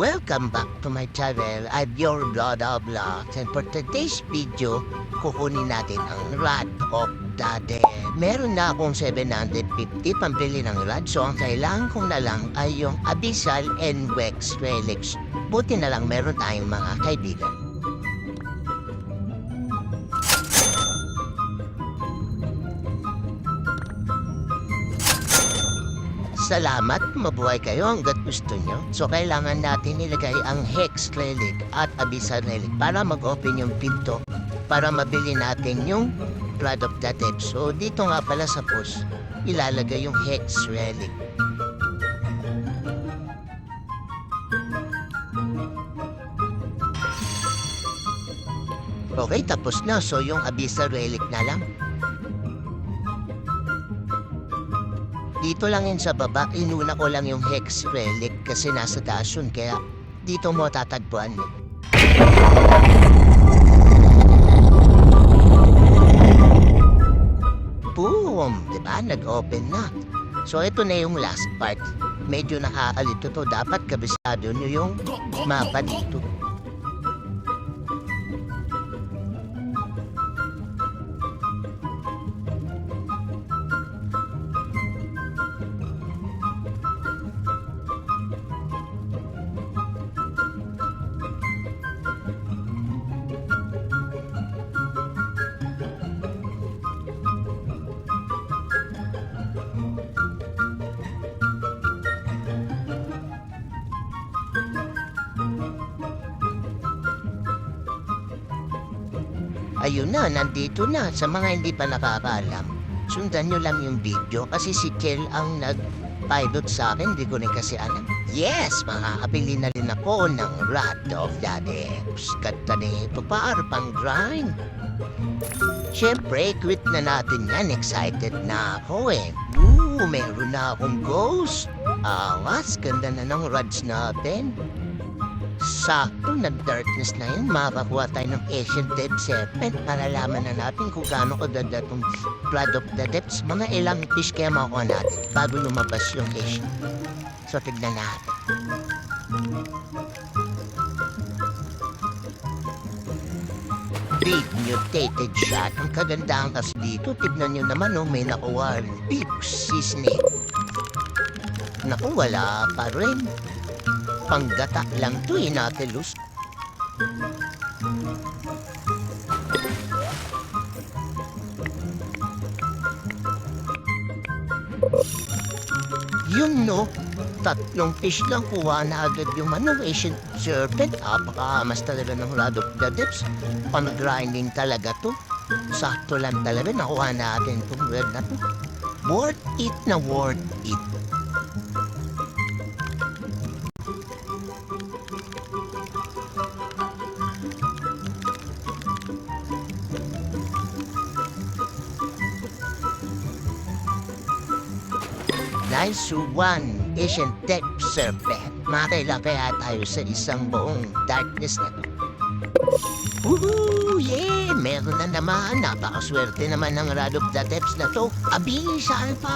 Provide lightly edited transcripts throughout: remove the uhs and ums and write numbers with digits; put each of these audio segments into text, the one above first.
Welcome back to my channel. I'm your Bloda Vlogs, and for today's video, kukunin natin ang rod of the day. Meron na akong 750 pambili ng rod, so ang kailangan kong na lang ay yung Abyssal and Wex Relics. Buti na lang meron tayong mga kaibigan. Salamat, mabuhay kayo hanggat gusto nyo. So kailangan natin ilagay ang Hex Relic at Abyssal Relic para mag-open yung pinto para mabili natin yung Blood of the Dead. So dito nga pala sa post, ilalagay yung Hex Relic. Okay, tapos na. So yung Abyssal Relic na lang. Dito lang yun sa baba, inuna ko lang yung Hex Relic kasi nasa taas yun, kaya dito mo tatagpuan. Boom! Diba? Nag-open na. So ito na yung last part. Medyo nakakalito to. Dapat kabisado nyo yung mapa dito. Ayun na, nandito na. Sa mga hindi pa nakakaalam, sundan nyo lang yung video kasi si Kel ang nag-pilot sa akin. Hindi ko rin kasi alam. Yes, makakabili na rin ako ng Rod of the Depths. Ganda nito pa, pang grind. Siyempre, quit na natin yan. Excited na ako eh. Meron na akong ghost. Awas, ganda na ng rods natin. Sakto, nag-darkness na yun. Makakuha tayo ng Ancient Dead Serpent para laman na natin kung gaano kaganda itong Blood of the Depths. Mga ilang fish kaya makuha natin bago lumabas yung Ancient. So, tignan natin. Big mutated shot. Ang kagandahan kasi dito, tignan nyo naman, oh, may nakuha. Big Snake. Naku, wala pa rin. Panggata lang to, Nautilus. Yung no, tatlong fish lang kuha na agad yung Ancient Serpent. Apakahamas talaga ng Rod of the Depths. Pang-grinding talaga to. Sakto lang talaga nakuha natin itong red na to. Worth it na worth it. Nice one, Ancient Dead Serpent. Makailan kaya tayo sa isang buong darkness na to. Woohoo! Yeah! Meron na naman. Napakaswerte naman ng Rod of the Depths na to. Abyssal pa!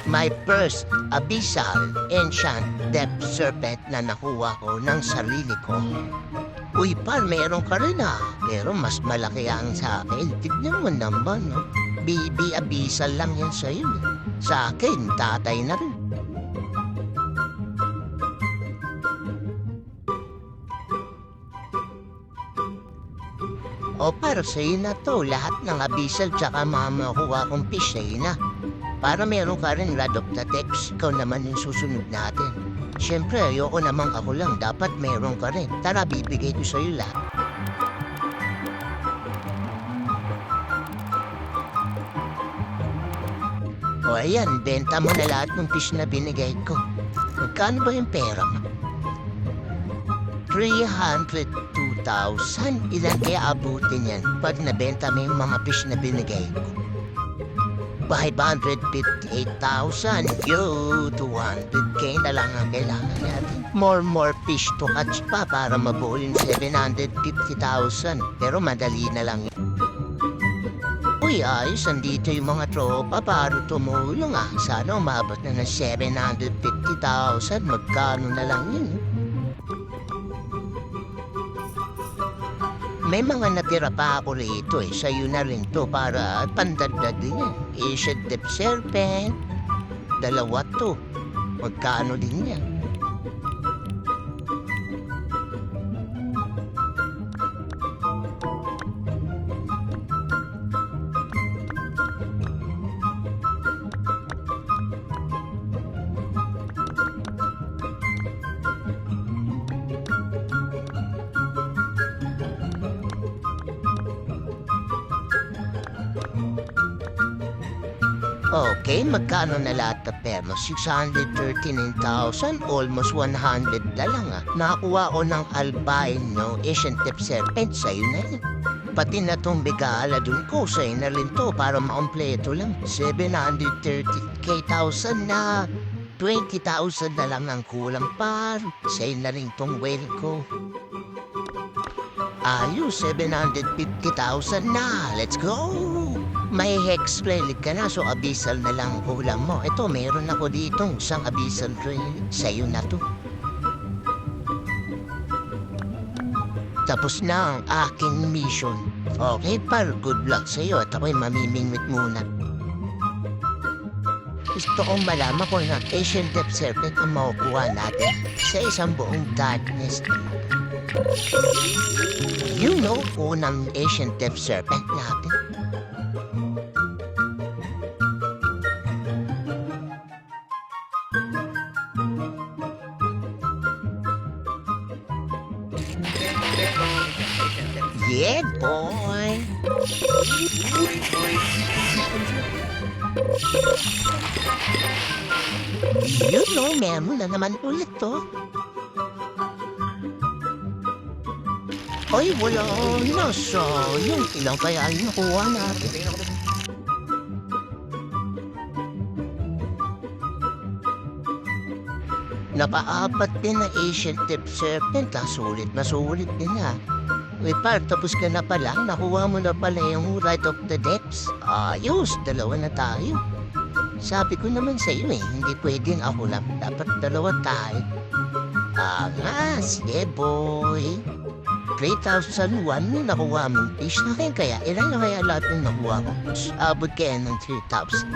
My first Abyssal Ancient Dead Serpent na nakuha ko ng sarili ko. Uy, pal, meron ka rin ah. Pero mas malaki ang sa akin. Tignan mo naman, no? Baby Abyssal lang yan sa'yo. Sa akin, tatay na rin. O para sa'yo na to, lahat ng Abyssal tsaka makuha kong fish sa'yo na. Para meron ka rin Rod of the Depths, ikaw naman yung susunod natin. Siyempre, ayoko namang ako lang. Dapat meron ka rin. Tara, bibigay ko sa'yo lahat. O ayan, benta mo na lahat ng fish na binigay ko. Magkano ba yung pera mo? 302,000. Ilan kaya abutin yan pag nabenta mo yung mga fish na binigay ko? 558,000. Yo, 200k na lang ang kailangan natin. More fish to catch pa para mabuo yung 750,000. Pero madali na lang. Uy, ayos, andito yung mga tropa para tumulong ah. Sana umabot na ng 750,000. Magkano na lang yun? May mga natira pa ako rito eh. Sa'yo na rin to para pandagdag din yan. Asian Dip Serpent. 2 to. Magkano din yan? Okay, magkano na lahat na perno? 639,000, almost 100 na lang ah. Nakakuha ko ng albino Asian Tip Serpent, sa'yo na yun. Pati na tong bigala dun ko, sa'yo na rin to para makompleto lang. 730,000 na 20,000 na lang ang kulang par. Sa'yo na rin tong whale ko. Ayos, 750,000 na. Let's go! May hex relic ka na, so abyssal na lang kulang mo. Ito, meron ako ditong isang abyssal relic. Sa'yo na to. Tapos na ang aking mission. Okay, par, good luck sa'yo at ako'y mamimingwit muna. Gusto kong malaman kung ang Asian Depth Serpent ang makukuha natin sa isang buong darkness. You know, unang Asian Depth Serpent natin. Yeah, boy! You know, meron na naman ulit to. Ay, wala na sayang. Ilang kaya yung nakuha natin? Napaapat din na Asian Tip Serpent. Sulit na sulit din ha. Uy, par, tapos ka na pala. Nakuha mo na pala yung Right of the Depths. Ayos, 2 na tayo. Sabi ko naman sa iyo eh, hindi pwedeng ako lang. Dapat 2 tayo. Nga, sige boy. 3,001 yung nakuha mong fish na kayo. Kaya ilan na kaya lahat yung nakuha ko? Abot kaya ng 3,000.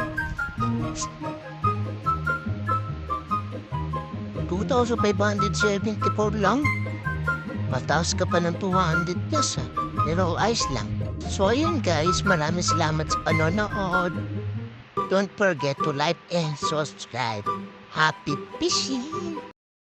2,574 lang? Mataas ka pa ng 200 plus ha. Pero ayos lang. So ayun guys, maraming salamat sa panonood. Don't forget to like and subscribe. Happy fishing!